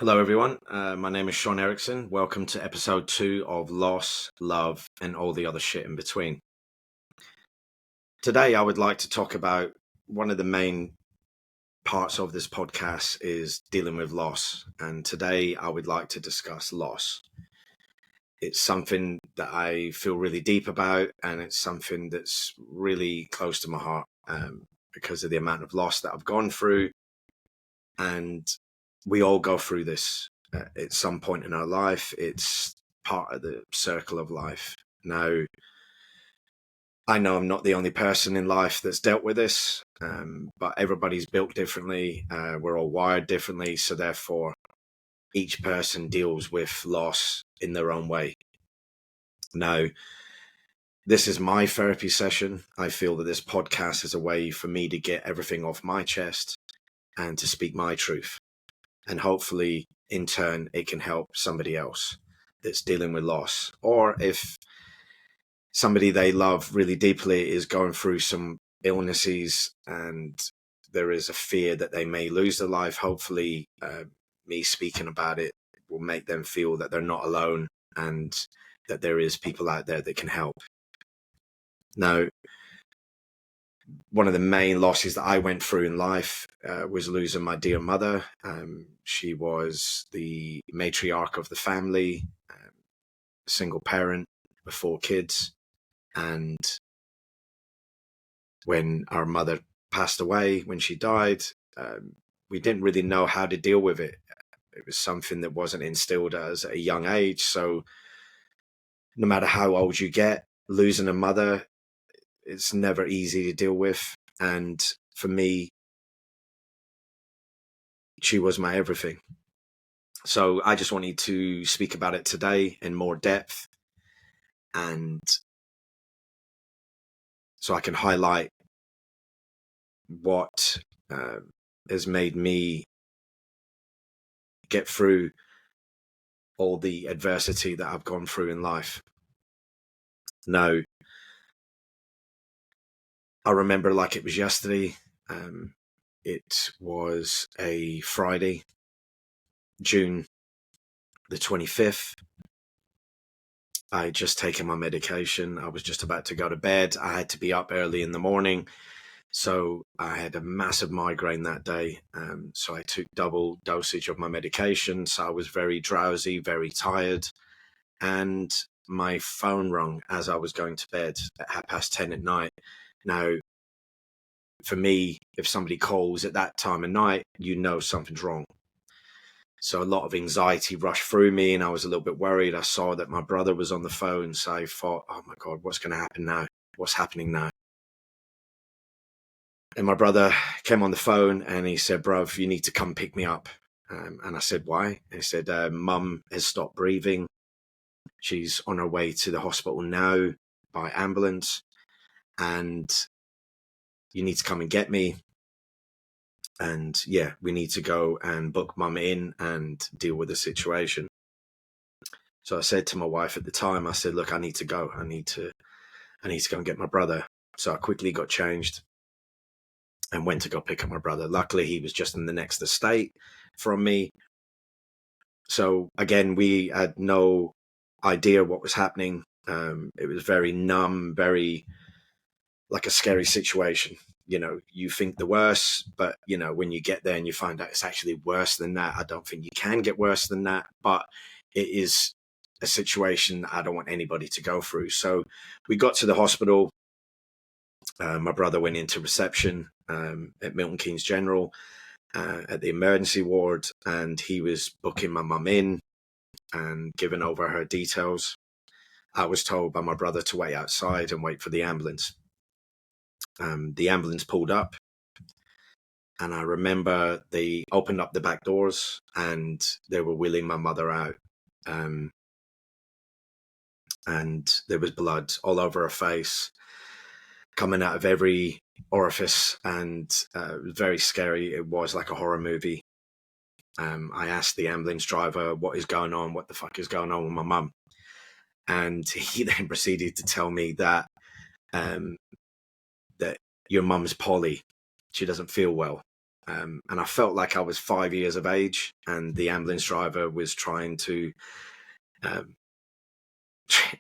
Hello, everyone. My name is Sean Erickson. Welcome to episode 2 of Loss, Love, and all the other shit in between. Today, I would like to talk about one of the main parts of this podcast is dealing with loss. And today, I would like to discuss loss. It's something that I feel really deep about, and it's something that's really close to my heart because of the amount of loss that I've gone through. And we all go through this at some point in our life. It's part of the circle of life. Now, I know I'm not the only person in life that's dealt with this, but everybody's built differently. We're all wired differently. So therefore, each person deals with loss in their own way. Now, this is my therapy session. I feel that this podcast is a way for me to get everything off my chest and to speak my truth. And hopefully, in turn, it can help somebody else that's dealing with loss. Or if somebody they love really deeply is going through some illnesses and there is a fear that they may lose their life, hopefully me speaking about it will make them feel that they're not alone and that there is people out there that can help. Now, one of the main losses that I went through in life was losing my dear mother. She was the matriarch of the family, single parent with 4 kids. And when our mother passed away, when she died, we didn't really know how to deal with it. It was something that wasn't instilled at a young age. So no matter how old you get, losing a mother, it's never easy to deal with. And for me, she was my everything. So I just wanted to speak about it today in more depth, and so I can highlight what has made me get through all the adversity that I've gone through in life. Now, I remember like it was yesterday. It was a Friday, June the 25th. I had just taken my medication. I was just about to go to bed. I had to be up early in the morning. So I had a massive migraine that day. So I took double dosage of my medication. So I was very drowsy, very tired. And my phone rang as I was going to bed at 10:30 at night. Now, for me, if somebody calls at that time of night, you know something's wrong. So a lot of anxiety rushed through me and I was a little bit worried. I saw that my brother was on the phone. So I thought, oh my God, what's going to happen now? What's happening now? And my brother came on the phone and he said, bruv, you need to come pick me up. And I said, why? And he said, Mum has stopped breathing. She's on her way to the hospital now by ambulance. And you need to come and get me. And yeah, we need to go and book Mum in and deal with the situation. So I said to my wife at the time, I said, look, I need to go. I need to go and get my brother. So I quickly got changed and went to go pick up my brother. Luckily, he was just in the next estate from me. So again, we had no idea what was happening. It was very numb, very like a scary situation. You know, you think the worst, but you know, when you get there and you find out it's actually worse than that, I don't think you can get worse than that, but it is a situation that I don't want anybody to go through. So we got to the hospital. My brother went into reception at Milton Keynes General at the emergency ward, and he was booking my mum in and giving over her details. I was told by my brother to wait outside and wait for the ambulance. The ambulance pulled up, and I remember they opened up the back doors and they were wheeling my mother out. And there was blood all over her face, coming out of every orifice, and it was very scary. It was like a horror movie. I asked the ambulance driver, what is going on? What the fuck is going on with my mum? And he then proceeded to tell me that that your mum's poorly. She doesn't feel well. And I felt like I was 5 years of age, and the ambulance driver was trying to um,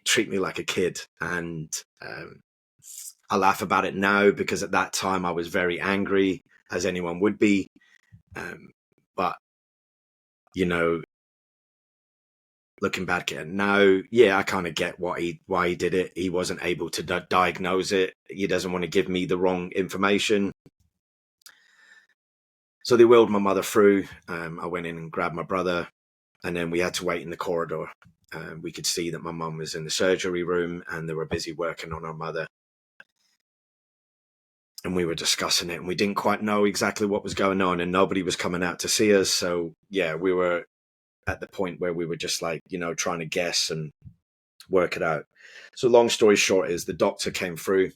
treat me like a kid. And I laugh about it now because at that time I was very angry, as anyone would be. But, you know, looking back at it now, yeah, I kind of get why he did it. He wasn't able to diagnose it. He doesn't want to give me the wrong information. So they wheeled my mother through. I went in and grabbed my brother, and then we had to wait in the corridor. We could see that my mum was in the surgery room, and they were busy working on our mother. And we were discussing it, and we didn't quite know exactly what was going on, and nobody was coming out to see us. So yeah, we were at the point where we were just like, trying to guess and work it out. So long story short is the doctor came through,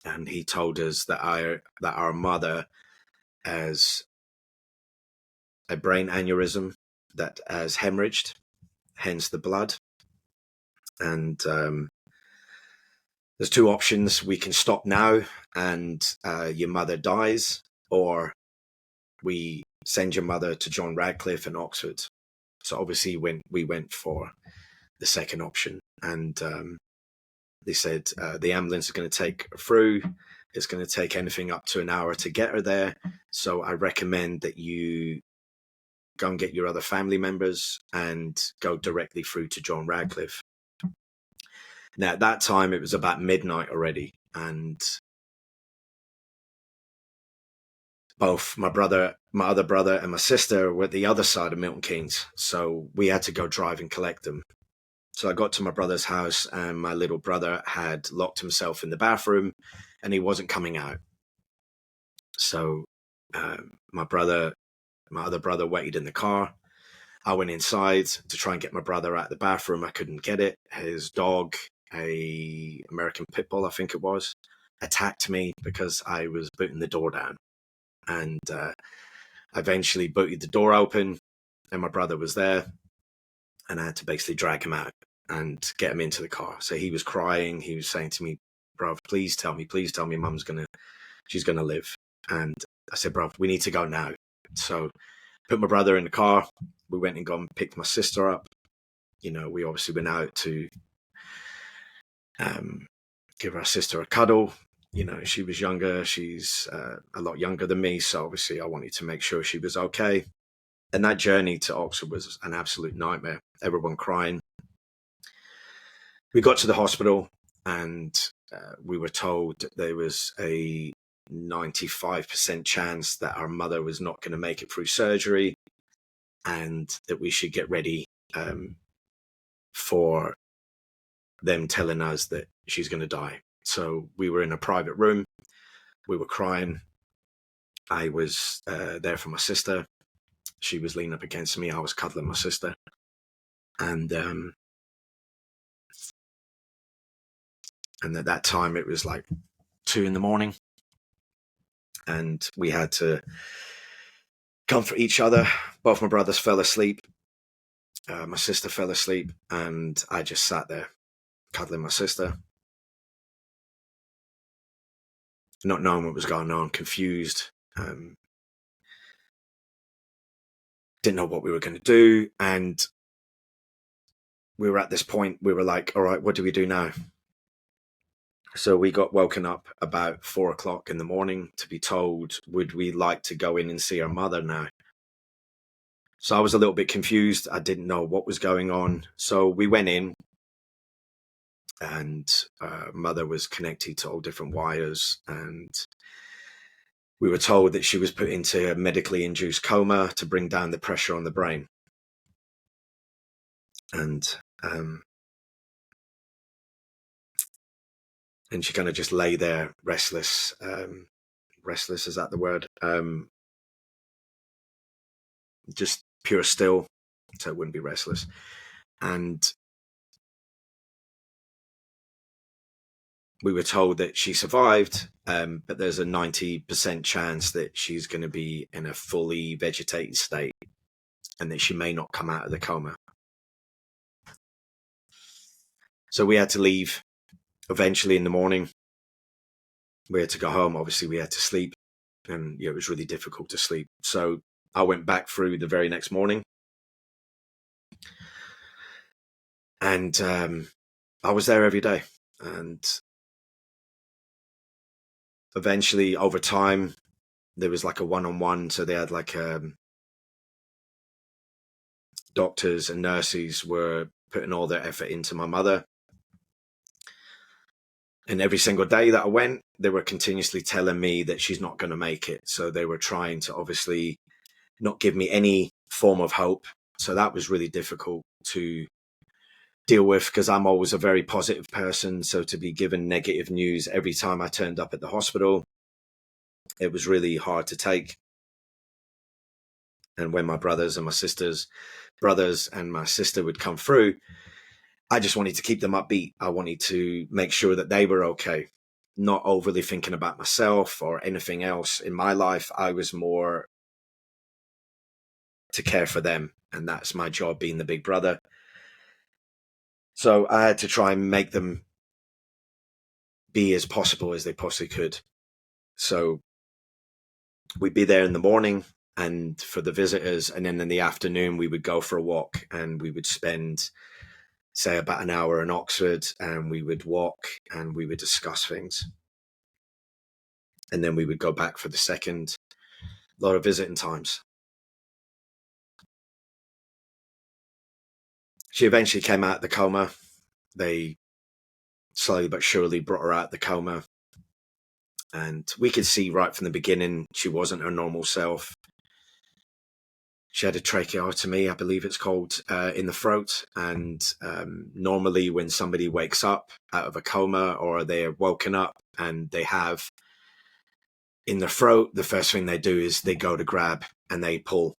and he told us that our mother has a brain aneurysm that has hemorrhaged, hence the blood. And there's two options. We can stop now and your mother dies, or we send your mother to John Radcliffe in Oxford. So obviously we went for the second option, and they said the ambulance is going to take her through. It's going to take anything up to an hour to get her there. So I recommend that you go and get your other family members and go directly through to John Radcliffe. Now, at that time, it was about midnight already, and both my other brother, and my sister were at the other side of Milton Keynes. So we had to go drive and collect them. So I got to my brother's house, and my little brother had locked himself in the bathroom, and he wasn't coming out. So my other brother waited in the car. I went inside to try and get my brother out of the bathroom. I couldn't get it. His dog, a American pit bull, I think it was, attacked me because I was booting the door down. And I eventually booted the door open, and my brother was there, and I had to basically drag him out and get him into the car. So he was crying. He was saying to me, "Bruv, please tell me, she's gonna live." And I said, "Bruv, we need to go now." So put my brother in the car. We went and picked my sister up. We obviously went out to give our sister a cuddle. She was younger. She's a lot younger than me. So obviously I wanted to make sure she was okay. And that journey to Oxford was an absolute nightmare. Everyone crying. We got to the hospital, and we were told that there was a 95% chance that our mother was not going to make it through surgery, and that we should get ready for them telling us that she's going to die. So we were in a private room. We were crying. I was there for my sister. She was leaning up against me. I was cuddling my sister. And at that time, it was like 2 a.m. And we had to comfort each other. Both my brothers fell asleep. My sister fell asleep. And I just sat there cuddling my sister, not knowing what was going on, confused. Didn't know what we were going to do. And we were at this point, we were like, all right, what do we do now? So we got woken up about 4 o'clock in the morning to be told, would we like to go in and see our mother now? So I was a little bit confused. I didn't know what was going on. So we went in, and mother was connected to all different wires, and we were told that she was put into a medically induced coma to bring down the pressure on the brain. And she kind of just lay there, restless. Restless, is that the word? Just pure still, so it wouldn't be restless. And we were told that she survived, but there's a 90% chance that she's going to be in a fully vegetated state, and that she may not come out of the coma. So we had to leave. Eventually in the morning, we had to go home. Obviously we had to sleep. And it was really difficult to sleep. So I went back through the very next morning, and I was there every day. And eventually, over time, there was like a one-on-one. So they had like doctors and nurses were putting all their effort into my mother. And every single day that I went, they were continuously telling me that she's not going to make it. So they were trying to obviously not give me any form of hope. So that was really difficult to deal with, because I'm always a very positive person. So to be given negative news every time I turned up at the hospital, it was really hard to take. And when my brothers and my sister would come through, I just wanted to keep them upbeat. I wanted to make sure that they were okay, not overly thinking about myself or anything else in my life. I was more to care for them, and that's my job, being the big brother. So I had to try and make them be as possible as they possibly could. So we'd be there in the morning and for the visitors, and then in the afternoon we would go for a walk, and we would spend, say, about an hour in Oxford, and we would walk and we would discuss things. And then we would go back for the second lot of visiting times. She eventually came out of the coma. They slowly but surely brought her out of the coma. And we could see right from the beginning she wasn't her normal self. She had a tracheotomy, I believe it's called, in the throat. And normally when somebody wakes up out of a coma, or they're woken up and they have in the throat, the first thing they do is they go to grab and they pull.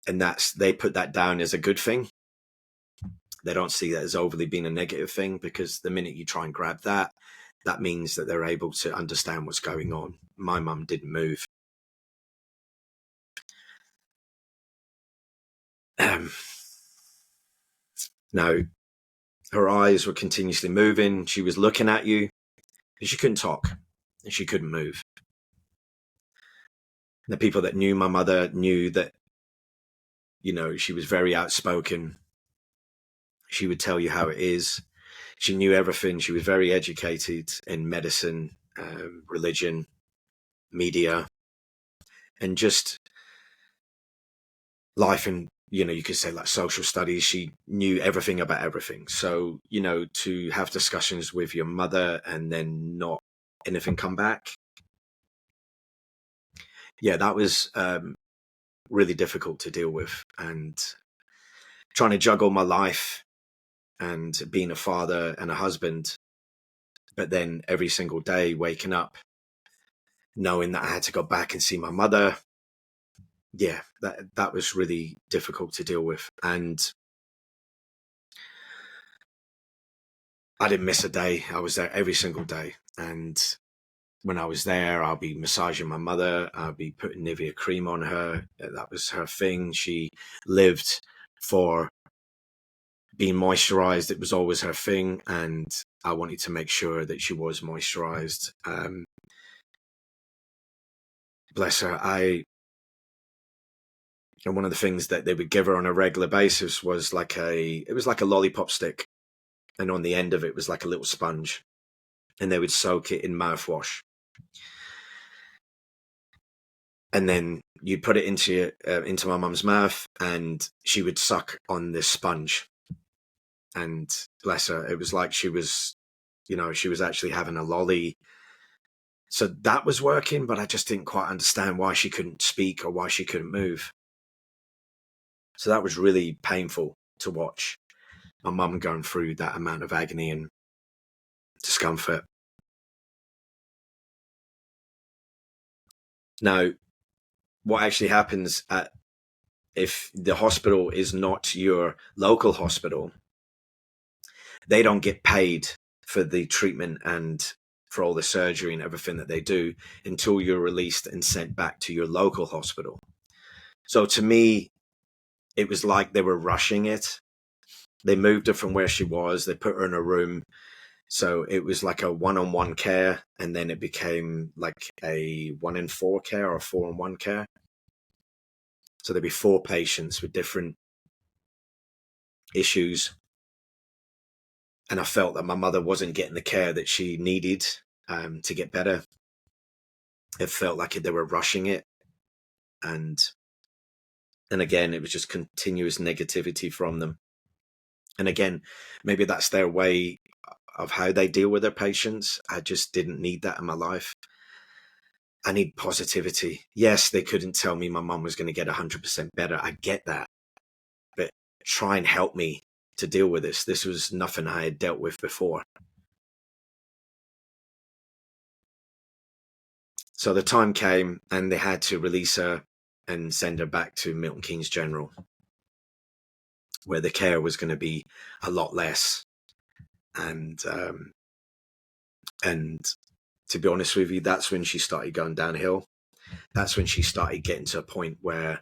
And they put that down as a good thing. They don't see that as overly being a negative thing, because the minute you try and grab that, that means that they're able to understand what's going on. My mum didn't move. Now, her eyes were continuously moving. She was looking at you, and she couldn't talk, and she couldn't move. The people that knew my mother knew that, she was very outspoken. She would tell you how it is. She knew everything. She was very educated in medicine, religion, media, and just life, and you could say like social studies. She knew everything about everything. So to have discussions with your mother and then not anything come back, that was really difficult to deal with. And trying to juggle my life and being a father and a husband, but then every single day waking up knowing that I had to go back and see my mother, that was really difficult to deal with. And I didn't miss a day. I was there every single day. And when I was there, I'll be massaging my mother. I'll be putting Nivea cream on her. That was her thing. She lived for being moisturized. It was always her thing. And I wanted to make sure that she was moisturized. Bless her. And one of the things that they would give her on a regular basis was like a lollipop stick. And on the end of it was like a little sponge. And they would soak it in mouthwash. And then you'd put it into my mum's mouth, and she would suck on this sponge. And bless her, it was like she was actually having a lolly. So that was working, but I just didn't quite understand why she couldn't speak or why she couldn't move. So that was really painful to watch my mum going through that amount of agony and discomfort. Now, what actually happens if the hospital is not your local hospital, they don't get paid for the treatment and for all the surgery and everything that they do until you're released and sent back to your local hospital. So to me, it was like they were rushing it. They moved her from where she was. They put her in a room, So it was like a one-on-one care, and then it became like a 1-in-4 care or a 4-on-1 care. So there'd be 4 patients with different issues. And I felt that my mother wasn't getting the care that she needed to get better. It felt like they were rushing it. And again, it was just continuous negativity from them. And again, maybe that's their way of how they deal with their patients. I just didn't need that in my life. I need positivity. Yes, they couldn't tell me my mum was going to get 100% better. I get that. But try and help me to deal with this. This was nothing I had dealt with before. So the time came and they had to release her and send her back to Milton Keynes General, where the care was going to be a lot less. And to be honest with you, that's when she started going downhill. That's when she started getting to a point where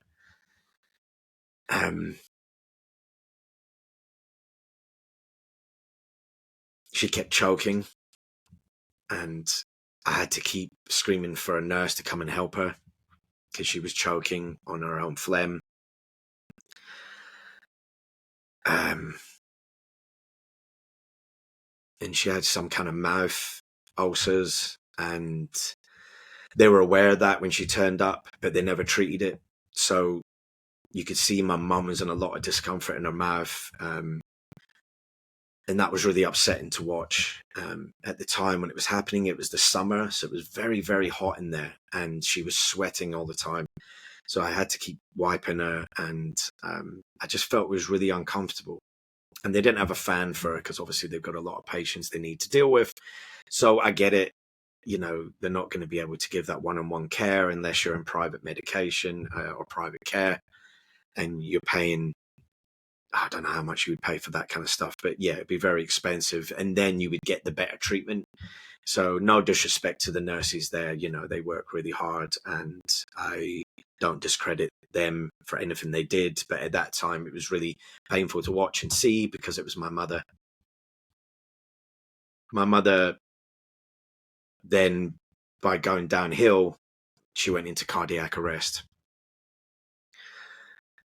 she kept choking, and I had to keep screaming for a nurse to come and help her because she was choking on her own phlegm. And she had some kind of mouth ulcers, and they were aware of that when she turned up, but they never treated it. So you could see my mum was in a lot of discomfort in her mouth. And that was really upsetting to watch. At the time when it was happening, it was the summer, so it was very, very hot in there, and she was sweating all the time. So I had to keep wiping her, and I just felt it was really uncomfortable. And they didn't have a fan for her because obviously they've got a lot of patients they need to deal with. So I get it. You know, they're not going to be able to give that one-on-one care unless you're in private medication or private care, and you're paying, I don't know how much you would pay for that kind of stuff, but yeah, it'd be very expensive. And then you would get the better treatment. So no disrespect to the nurses there, you know, they work really hard, and I don't discredit them for anything they did. But at that time, it was really painful to watch and see because it was my mother. My mother then, by going downhill, she went into cardiac arrest.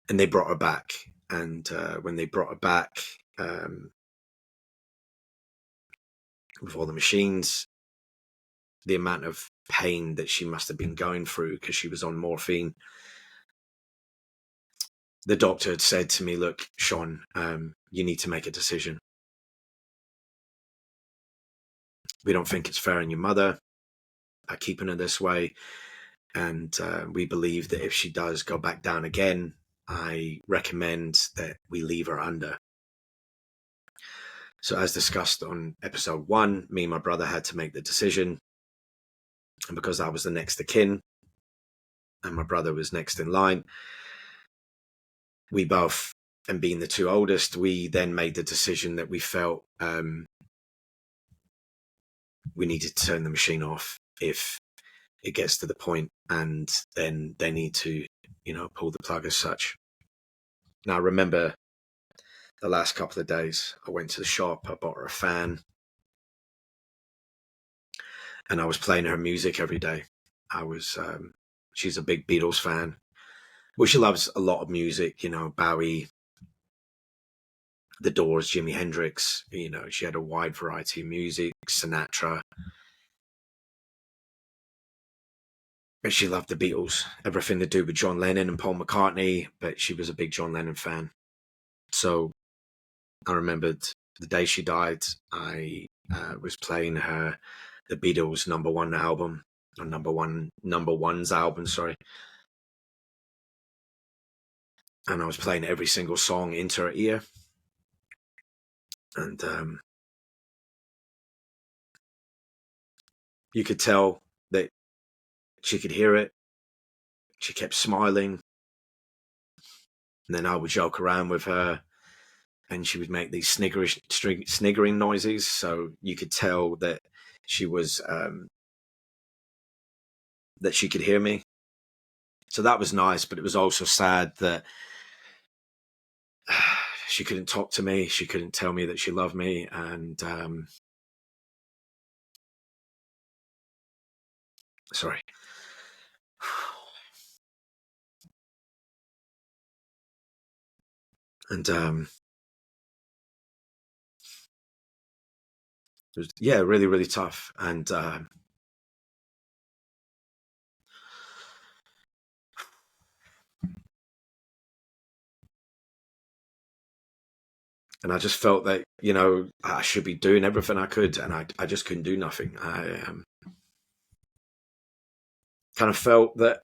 And they brought her back. And when they brought her back, with all the machines, the amount of pain that she must have been going through because she was on morphine. The doctor had said to me, look, Sean, you need to make a decision. We don't think it's fair on your mother by keeping her this way. And we believe that if she does go back down again, I recommend that we leave her under. So as discussed on episode 1, me and my brother had to make the decision. And because I was the next of kin and my brother was next in line, we both, and being the 2 oldest, we then made the decision that we felt we needed to turn the machine off if it gets to the point, and then they need to, you know, pull the plug as such. Now, I remember the last couple of days, I went to the shop, I bought her a fan, and I was playing her music every day. She's a big Beatles fan. Well, she loves a lot of music, you know, Bowie, The Doors, Jimi Hendrix. You know, she had a wide variety of music, Sinatra. But she loved the Beatles, everything to do with John Lennon and Paul McCartney, but she was a big John Lennon fan. So I remembered the day she died, I was playing her the Beatles number ones album, sorry. And I was playing every single song into her ear. And you could tell that she could hear it. She kept smiling. And then I would joke around with her, and she would make these sniggering noises. So you could tell that she was, that she could hear me. So that was nice, but it was also sad that she couldn't talk to me. She couldn't tell me that she loved me. And Sorry. And it was, yeah, really, really tough. And I just felt that, I should be doing everything I could, and I just couldn't do nothing. I kind of felt that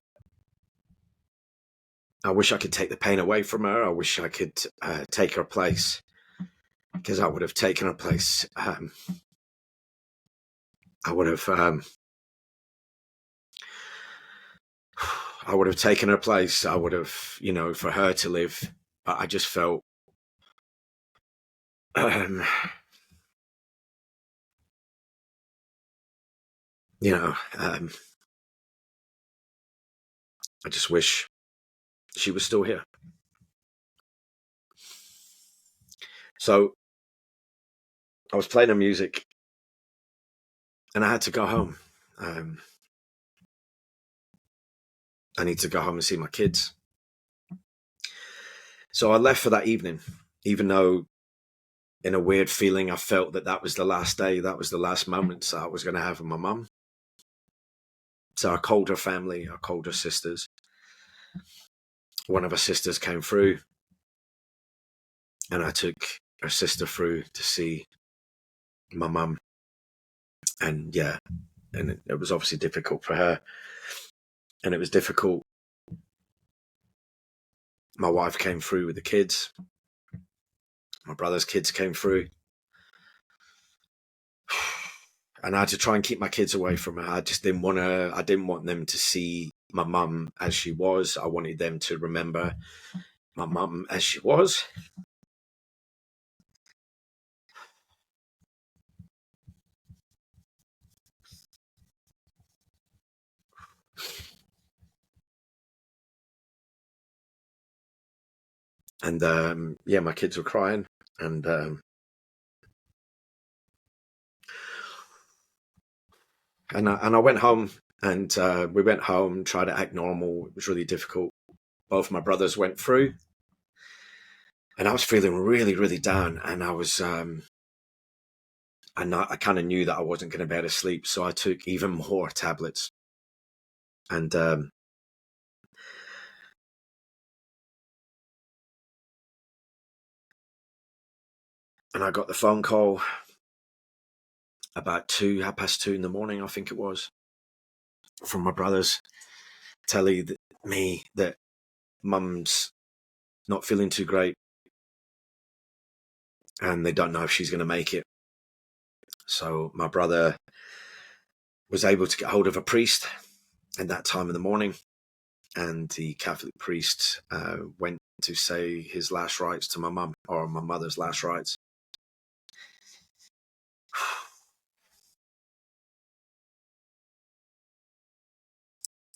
I wish I could take the pain away from her. I wish I could take her place, because I would have taken her place. I would have, I would have taken her place. I would have, for her to live. But I just felt, um, you know, um, I just wish she was still here. So I was playing her music, and I had to go home. I need to go home and see my kids. So I left for that evening, even though in a weird feeling, I felt that that was the last day, that was the last moments I was going to have with my mum. So I called her family, I called her sisters. One of her sisters came through, and I took her sister through to see my mum. And yeah, and it was obviously difficult for her. And it was difficult. My wife came through with the kids. My brother's kids came through. And I had to try and keep my kids away from her. I just didn't want them to see my mum as she was. I wanted them to remember my mum as she was. And yeah, my kids were crying, and I went home, and we went home, tried to act normal. It was really difficult. Both my brothers went through, and I was feeling really, really down. And I kind of knew that I wasn't going to be able to sleep, so I took even more tablets. And I got the phone call about 2:30 in the morning, I think it was, from my brothers telling me that mum's not feeling too great, and they don't know if she's going to make it. So my brother was able to get hold of a priest at that time of the morning, and the Catholic priest went to say his last rites to my mum, or my mother's last rites.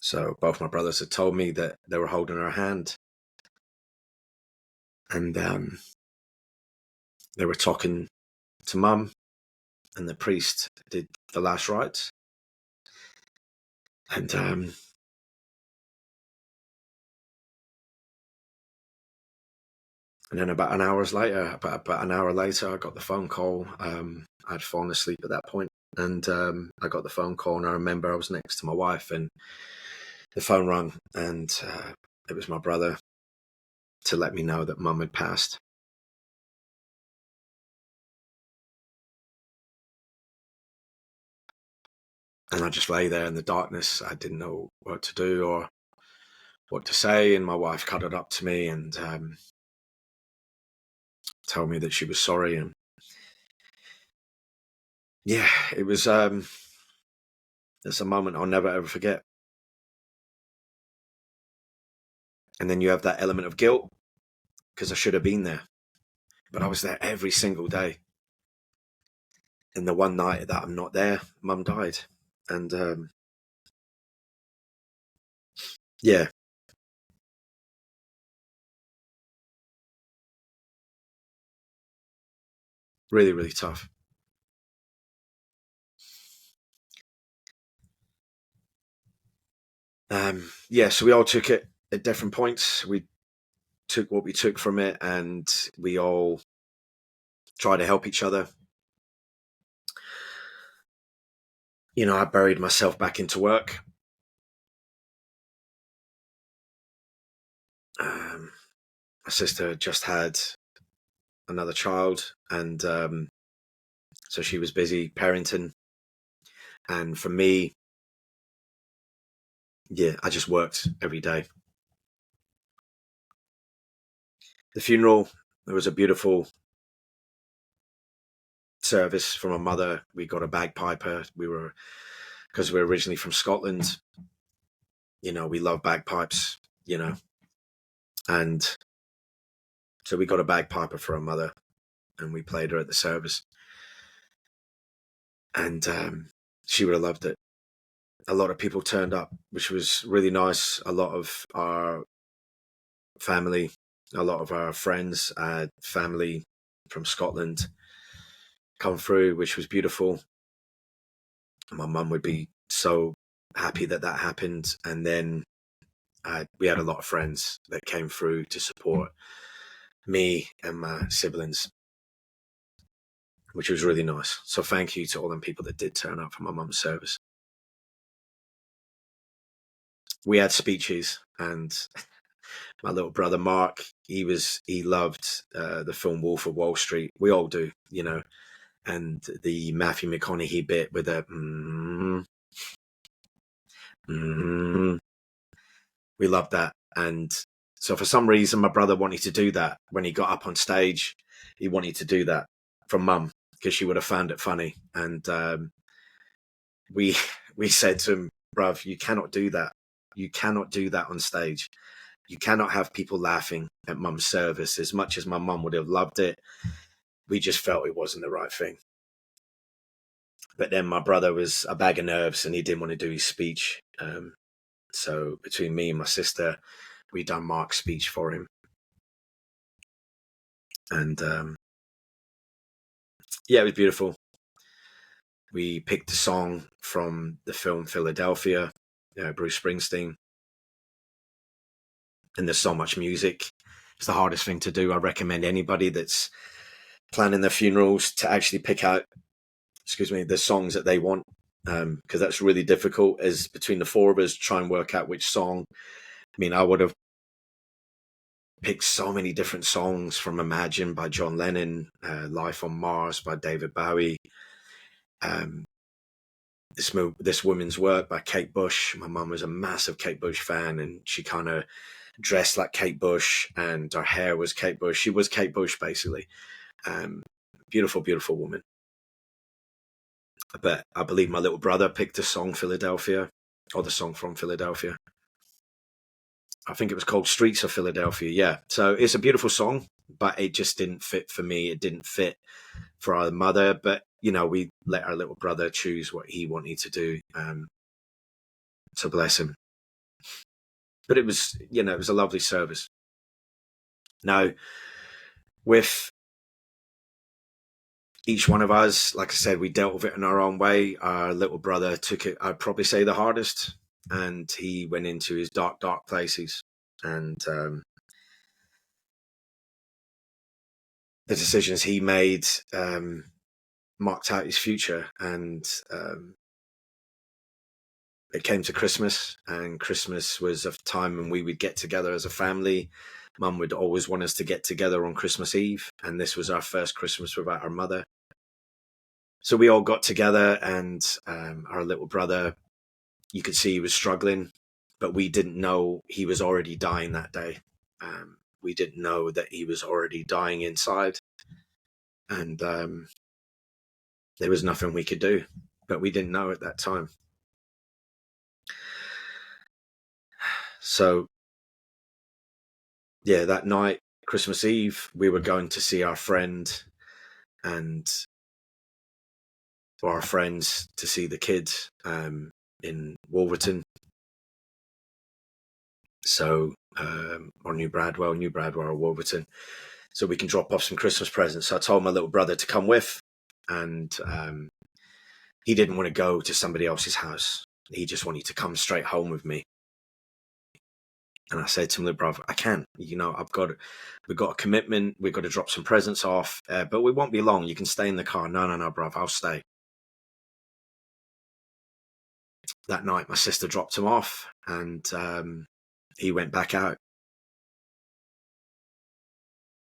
So both my brothers had told me that they were holding her hand, and they were talking to mum, and the priest did the last rites. And then about an hour later, I got the phone call. I'd fallen asleep at that point, and I got the phone call, and I remember I was next to my wife, and the phone rang, and it was my brother to let me know that mum had passed. And I just lay there in the darkness. I didn't know what to do or what to say, and my wife cuddled up to me and told me that she was sorry. And yeah, it's a moment I'll never ever forget. And then you have that element of guilt, because I should have been there, but I was there every single day. And the one night that I'm not there, mum died. And yeah, really, really tough. Yeah, so we all took it at different points. We took what we took from it, and we all tried to help each other. You know, I buried myself back into work. My sister just had another child, and so she was busy parenting. And for me, yeah, I just worked every day. The funeral, there was a beautiful service from my mother. We got a bagpiper. Because we're originally from Scotland, you know, we love bagpipes, you know, and so we got a bagpiper for our mother, and we played her at the service, and she would have loved it. A lot of people turned up, which was really nice. A lot of our family, a lot of our friends, family from Scotland come through, which was beautiful. My mum would be so happy that that happened. And then we had a lot of friends that came through to support me and my siblings, which was really nice. So thank you to all them people that did turn up for my mum's service. We had speeches, and my little brother Mark, he loved the film Wolf of Wall Street. We all do, you know, and the Matthew McConaughey bit with the we loved that. And so for some reason, my brother wanted to do that when he got up on stage. He wanted to do that from mum because she would have found it funny. And we said to him, bruv, you cannot do that. You cannot do that on stage. You cannot have people laughing at mum's service. As much as my mum would have loved it, we just felt it wasn't the right thing. But then my brother was a bag of nerves, and he didn't want to do his speech. So between me and my sister, we done Mark's speech for him. And yeah, it was beautiful. We picked a song from the film Philadelphia, Bruce Springsteen. And there's so much music. It's the hardest thing to do. I recommend anybody that's planning their funerals to actually pick out, the songs that they want, because that's really difficult. As between the four of us, try and work out which song. I mean, I would have picked so many different songs, from Imagine by John Lennon, Life on Mars by David Bowie, This Woman's Work by Kate Bush. My mum was a massive Kate Bush fan, and she kind of dressed like Kate Bush, and her hair was Kate Bush. She was Kate Bush, basically. Beautiful, beautiful woman. But I believe my little brother picked the song Philadelphia, or the song from Philadelphia. I think it was called Streets of Philadelphia. Yeah. So it's a beautiful song, but it just didn't fit for me. It didn't fit for our mother. But, you know, we let our little brother choose what he wanted to do. So bless him. But it was, you know, it was a lovely service. Now, with each one of us, like I said, we dealt with it in our own way. Our little brother took it, I'd probably say, the hardest. And he went into his dark, dark places. And the decisions he made marked out his future. And it came to Christmas, and Christmas was a time when we would get together as a family. Mum would always want us to get together on Christmas Eve, and this was our first Christmas without our mother. So we all got together, and our little brother, you could see he was struggling, but we didn't know he was already dying that day. We didn't know that he was already dying inside, and there was nothing we could do, but we didn't know at that time. So, yeah, that night, Christmas Eve, we were going to see our friend, and our friends to see the kids in Wolverton. So, or New Bradwell or Wolverton. So we can drop off some Christmas presents. So I told my little brother to come with, and he didn't want to go to somebody else's house. He just wanted to come straight home with me. And I said to him, look, bruv, I can. We've got a commitment. We've got to drop some presents off, but we won't be long. You can stay in the car. No, bruv, I'll stay. That night, my sister dropped him off, and he went back out.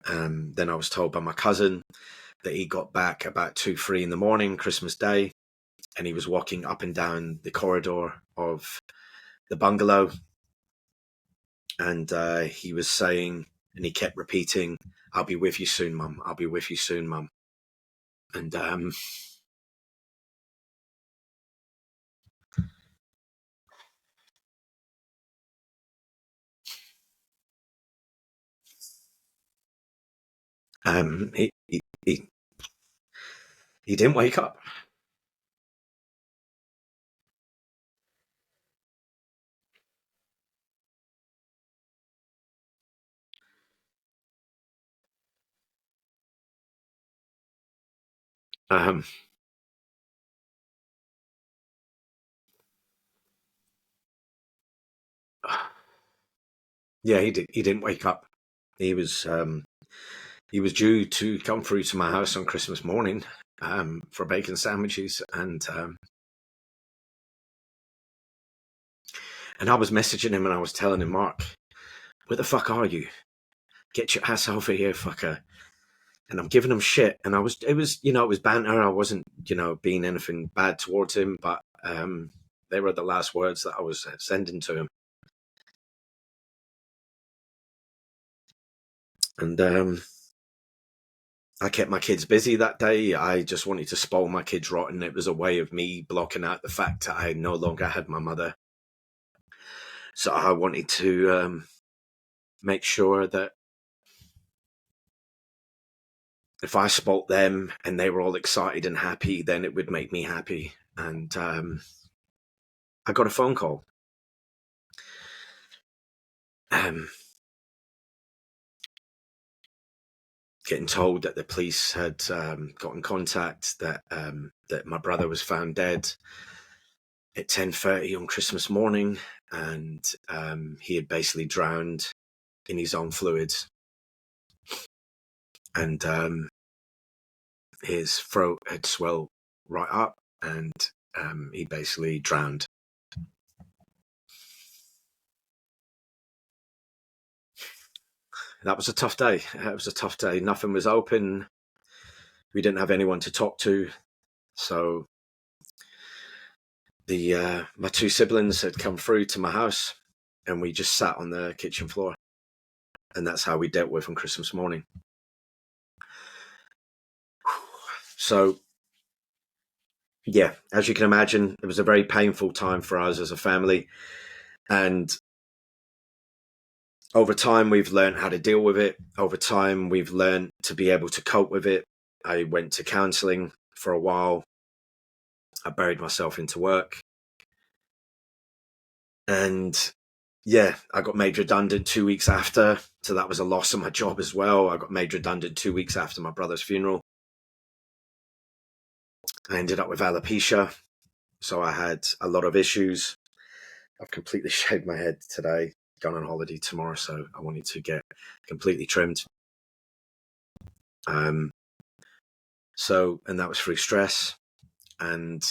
Then I was told by my cousin that he got back about 2-3 in the morning, Christmas Day, and he was walking up and down the corridor of the bungalow. And he was saying, and he kept repeating, "I'll be with you soon, Mum. I'll be with you soon, Mum." And he didn't wake up. Yeah, he didn't wake up. He was due to come through to my house on Christmas morning for bacon sandwiches, and I was messaging him and I was telling him, Mark, where the fuck are you? Get your ass over here, fucker. And I'm giving him shit, and it was banter. I wasn't, being anything bad towards him, but they were the last words that I was sending to him. And I kept my kids busy that day. I just wanted to spoil my kids rotten. It was a way of me blocking out the fact that I no longer had my mother. So I wanted to make sure that if I spoilt them and they were all excited and happy, then it would make me happy. And I got a phone call. Getting told that the police had got in contact, that my brother was found dead at 10:30 on Christmas morning, and he had basically drowned in his own fluids, and his throat had swelled right up, and he basically drowned. That was a tough day. Nothing was open. We didn't have anyone to talk to. So my two siblings had come through to my house, and we just sat on the kitchen floor. And that's how we dealt with on Christmas morning. So, yeah, as you can imagine, it was a very painful time for us as a family. And over time, we've learned how to deal with it. Over time, we've learned to be able to cope with it. I went to counseling for a while. I buried myself into work. And yeah, I got made redundant 2 weeks after. So that was a loss of my job as well. I got made redundant 2 weeks after my brother's funeral. I ended up with alopecia. So I had a lot of issues. I've completely shaved my head today, gone on holiday tomorrow, so I wanted to get completely trimmed. And that was through stress. And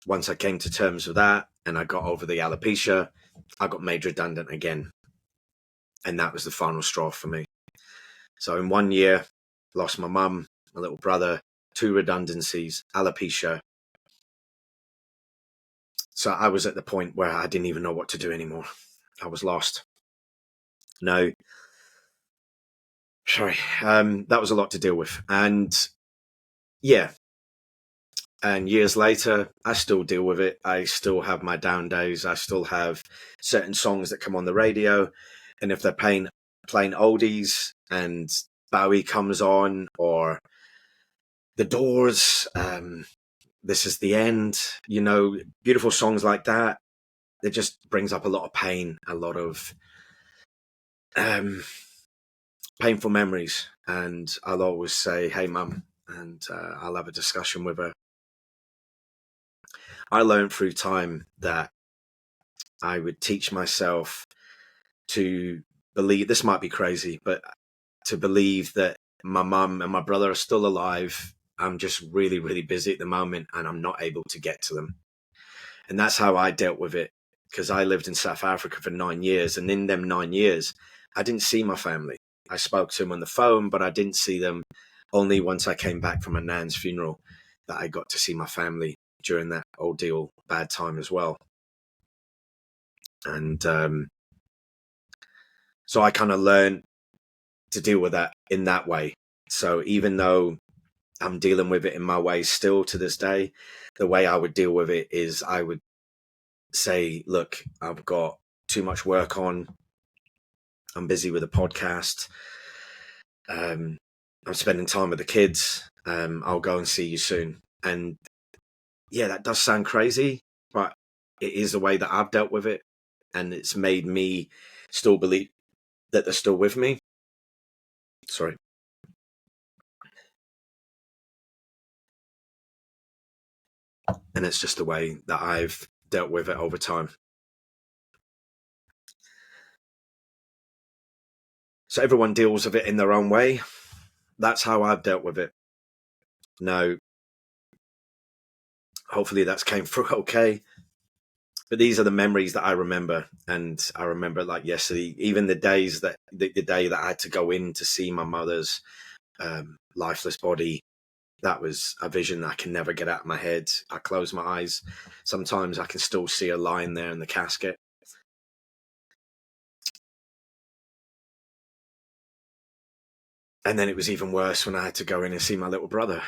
once I came to terms with that and I got over the alopecia, I got made redundant again. And that was the final straw for me. So in 1 year, lost my mum, my little brother, 2 redundancies, alopecia. So I was at the point where I didn't even know what to do anymore. I was lost. No. Sorry. That was a lot to deal with. And yeah. And years later, I still deal with it. I still have my down days. I still have certain songs that come on the radio. And if they're playing oldies and Bowie comes on, or The Doors, This Is the End, beautiful songs like that, it just brings up a lot of pain, a lot of painful memories. And I'll always say, hey, Mum, and I'll have a discussion with her. I learned through time that I would teach myself to believe, this might be crazy, but to believe that my mum and my brother are still alive. I'm just really, really busy at the moment and I'm not able to get to them. And that's how I dealt with it, because I lived in South Africa for 9 years. And in them 9 years, I didn't see my family. I spoke to them on the phone, but I didn't see them. Only once I came back from my nan's funeral that I got to see my family during that ordeal, bad time as well. And so I kind of learned to deal with that in that way. So even though I'm dealing with it in my way still to this day, the way I would deal with it is I would say, look, I've got too much work on. I'm busy with a podcast. I'm spending time with the kids. I'll go and see you soon. And yeah, that does sound crazy, but it is the way that I've dealt with it. And it's made me still believe that they're still with me. Sorry. And it's just the way that I've dealt with it over time. So everyone deals with it in their own way. That's how I've dealt with it. Now, hopefully that's came through okay. But these are the memories that I remember. And I remember like yesterday, even the days that the day that I had to go in to see my mother's lifeless body. That was a vision that I can never get out of my head. I close my eyes. Sometimes I can still see her lying there in the casket. And then it was even worse when I had to go in and see my little brother.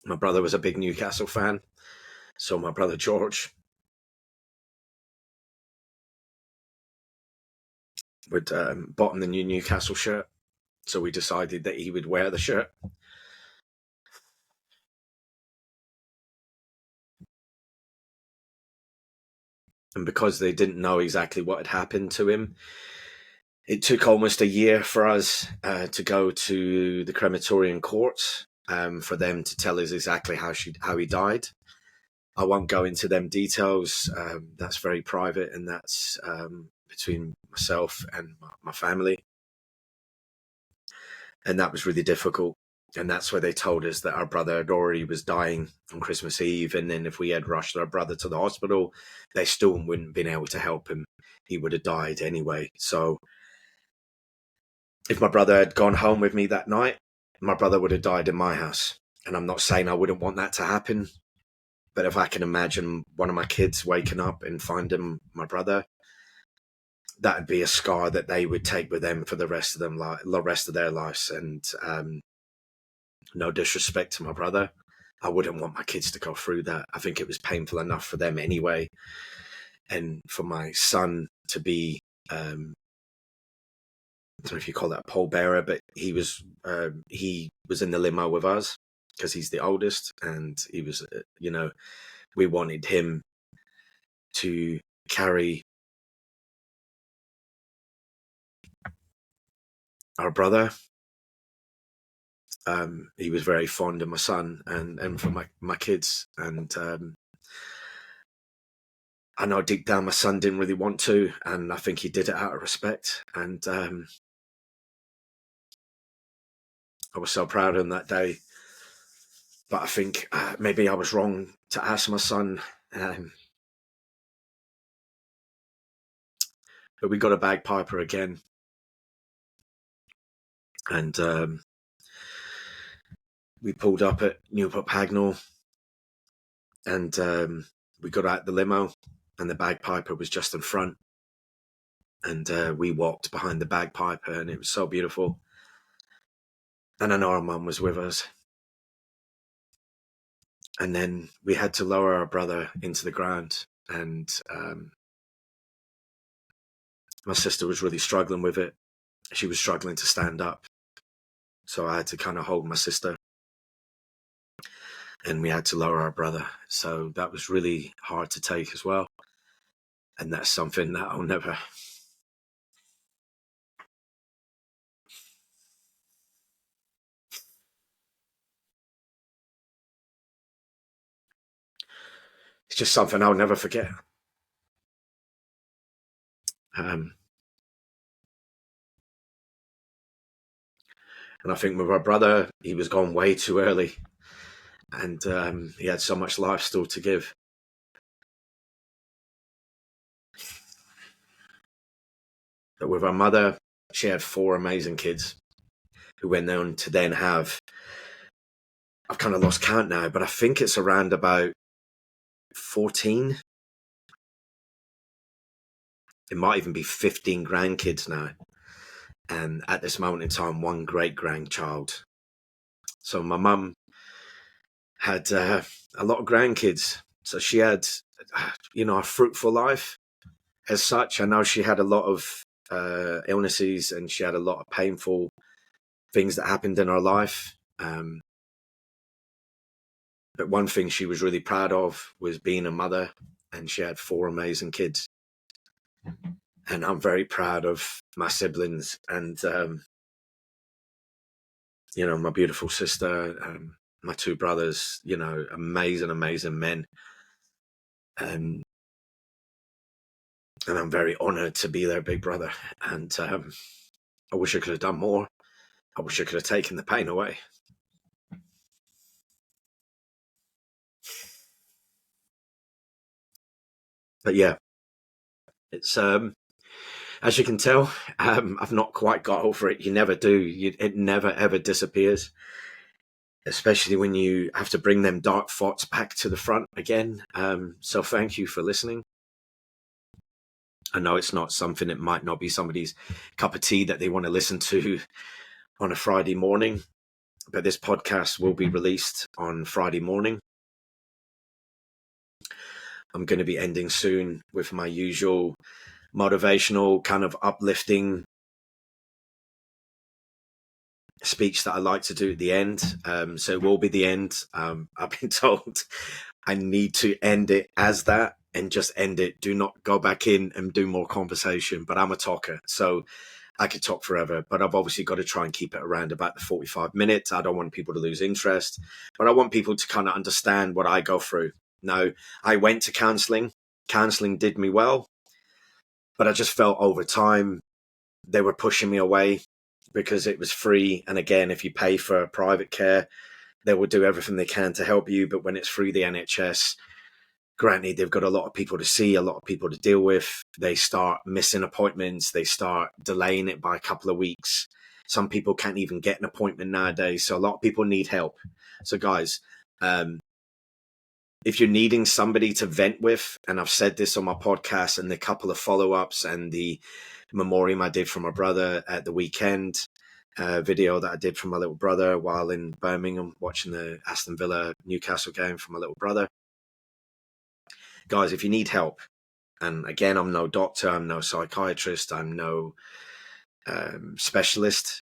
My brother was a big Newcastle fan. So my brother George would bottom the new Newcastle shirt. So we decided that he would wear the shirt. And because they didn't know exactly what had happened to him, it took almost a year for us to go to the crematorium courts for them to tell us exactly how he died. I won't go into them details. That's very private, and that's between myself and my family. And that was really difficult. And that's where they told us that our brother had already was dying on Christmas Eve. And then if we had rushed our brother to the hospital, they still wouldn't have been able to help him. He would have died anyway. So if my brother had gone home with me that night, my brother would have died in my house. And I'm not saying I wouldn't want that to happen. But if I can imagine one of my kids waking up and finding my brother, that would be a scar that they would take with them for the rest of their lives. And no disrespect to my brother, I wouldn't want my kids to go through that. I think it was painful enough for them anyway. And for my son to be, I don't know if you call that a pallbearer, but he was in the limo with us because he's the oldest, and he was, we wanted him to carry our brother. He was very fond of my son and for my kids. And I know deep down my son didn't really want to, and I think he did it out of respect. And I was so proud of him that day. But I think maybe I was wrong to ask my son. But we got a bagpiper again. And we pulled up at Newport Pagnell, and we got out the limo, and the bagpiper was just in front. And we walked behind the bagpiper, and it was so beautiful. And I know our mum was with us. And then we had to lower our brother into the ground. And my sister was really struggling with it. She was struggling to stand up. So I had to kind of hold my sister. And we had to lower our brother. So that was really hard to take as well. And that's something that I'll never... it's just something I'll never forget. And I think with my brother, he was gone way too early, and he had so much life still to give. But with our mother, she had 4 amazing kids who went on to then have, I've kind of lost count now, but I think it's around about 14. It might even be 15 grandkids now. And at this moment in time, 1 great grandchild. So my mum had a lot of grandkids. So she had, a fruitful life as such. I know she had a lot of illnesses, and she had a lot of painful things that happened in her life. But one thing she was really proud of was being a mother, and she had 4 amazing kids. And I'm very proud of my siblings and, my beautiful sister, my 2 brothers, amazing, amazing men. And I'm very honored to be their big brother. And I wish I could have done more. I wish I could have taken the pain away. But yeah, it's, as you can tell, I've not quite got over it. You never do. It never, ever disappears, especially when you have to bring them dark thoughts back to the front again. So thank you for listening. I know it's not something, it might not be somebody's cup of tea that they want to listen to on a Friday morning, but this podcast will be released on Friday morning. I'm going to be ending soon with my usual motivational, kind of uplifting speech that I like to do at the end. So it will be the end. I've been told I need to end it as that and just end it. Do not go back in and do more conversation. But I'm a talker, so I could talk forever. But I've obviously got to try and keep it around about the 45 minutes. I don't want people to lose interest, but I want people to kind of understand what I go through. Now, I went to counseling. Counseling did me well, but I just felt over time they were pushing me away because it was free. And again, if you pay for private care, they will do everything they can to help you. But when it's through the NHS, granted, they've got a lot of people to see, a lot of people to deal with. They start missing appointments. They start delaying it by a couple of weeks. Some people can't even get an appointment nowadays. So a lot of people need help. So guys, if you're needing somebody to vent with, and I've said this on my podcast and the couple of follow-ups and the memoriam I did for my brother at the weekend, video that I did for my little brother while in Birmingham watching the Aston Villa Newcastle game for my little brother. Guys, if you need help, and again, I'm no doctor, I'm no psychiatrist, I'm no specialist.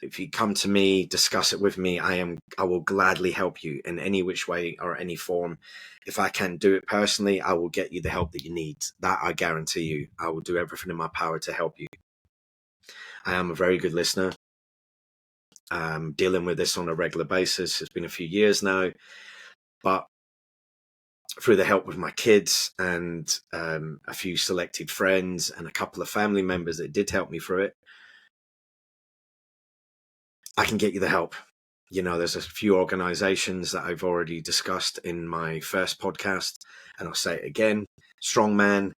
If you come to me, discuss it with me, I will gladly help you in any which way or any form. If I can do it personally, I will get you the help that you need. That I guarantee you. I will do everything in my power to help you. I am a very good listener. I'm dealing with this on a regular basis. It's been a few years now, but through the help with my kids and a few selected friends and a couple of family members that did help me through it, I can get you the help. There's a few organizations that I've already discussed in my first podcast, and I'll say it again, strongman.org.uk.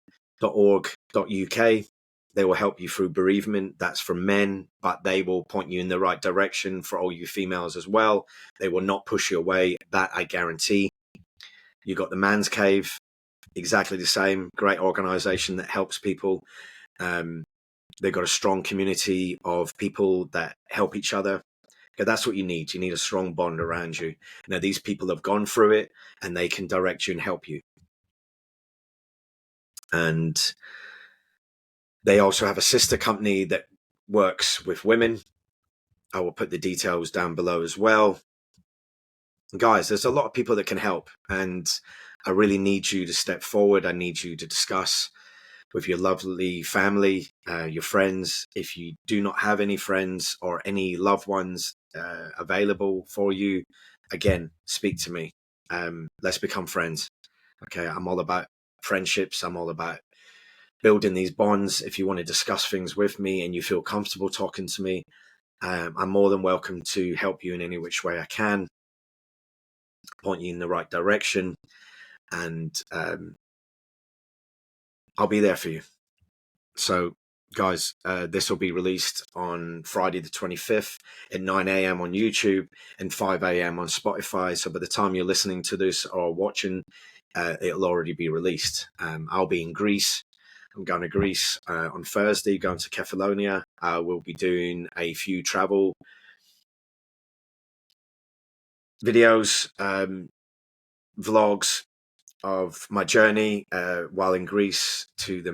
They will help you through bereavement. That's for men, but they will point you in the right direction for all you females as well. They will not push you away. That I guarantee. You got the Man's Cave, exactly the same. Great organization that helps people. They've got a strong community of people that help each other. Okay, that's what you need. You need a strong bond around you. These people have gone through it and they can direct you and help you. And they also have a sister company that works with women. I will put the details down below as well. Guys, there's a lot of people that can help, and I really need you to step forward. I need you to discuss with your lovely family, your friends. If you do not have any friends or any loved ones available for you, again, speak to me. Let's become friends. Okay, I'm all about friendships. I'm all about building these bonds. If you want to discuss things with me and you feel comfortable talking to me, I'm more than welcome to help you in any which way I can, point you in the right direction, and I'll be there for you. So, guys, this will be released on Friday the 25th at 9 a.m. on YouTube and 5 a.m. on Spotify. So by the time you're listening to this or watching, it'll already be released. I'll be in Greece. I'm going to Greece on Thursday, going to Kefalonia. We'll be doing a few travel videos, vlogs of my journey while in Greece to the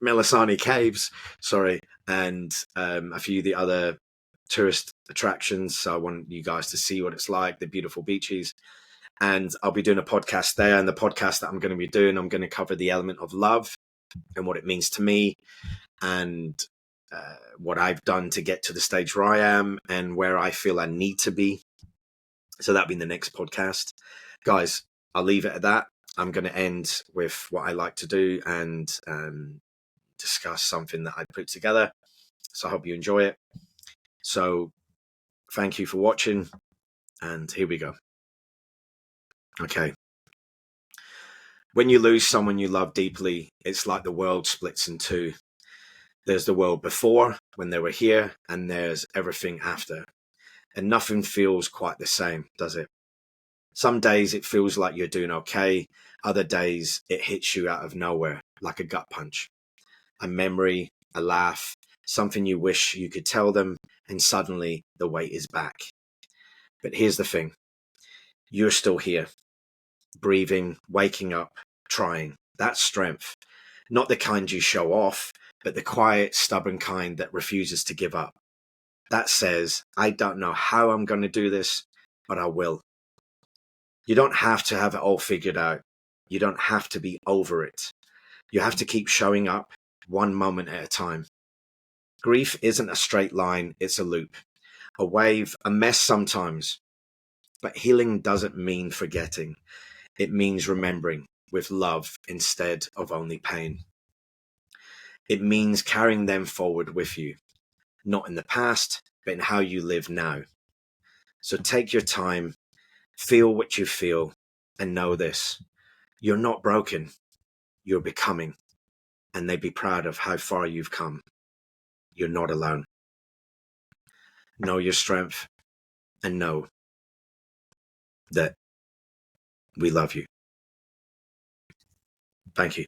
Melisani Caves, sorry, and a few of the other tourist attractions. So I want you guys to see what it's like, the beautiful beaches. And I'll be doing a podcast there. And the podcast that I'm going to be doing, I'm going to cover the element of love and what it means to me, and what I've done to get to the stage where I am and where I feel I need to be. So that'll be the next podcast. Guys, I'll leave it at that. I'm going to end with what I like to do and discuss something that I put together. So I hope you enjoy it. So thank you for watching, and here we go. Okay. When you lose someone you love deeply, it's like the world splits in two. There's the world before, when they were here, and there's everything after. And nothing feels quite the same, does it? Some days it feels like you're doing okay. Other days it hits you out of nowhere, like a gut punch. A memory, a laugh, something you wish you could tell them, and suddenly the weight is back. But here's the thing. You're still here, breathing, waking up, trying. That's strength. Not the kind you show off, but the quiet, stubborn kind that refuses to give up. That says, I don't know how I'm going to do this, but I will. You don't have to have it all figured out. You don't have to be over it. You have to keep showing up, one moment at a time. Grief isn't a straight line, it's a loop. A wave, a mess sometimes. But healing doesn't mean forgetting. It means remembering with love instead of only pain. It means carrying them forward with you, not in the past, but in how you live now. So take your time, feel what you feel, and know this. You're not broken, you're becoming, and they be proud of how far you've come. You're not alone. Know your strength and know that we love you. Thank you.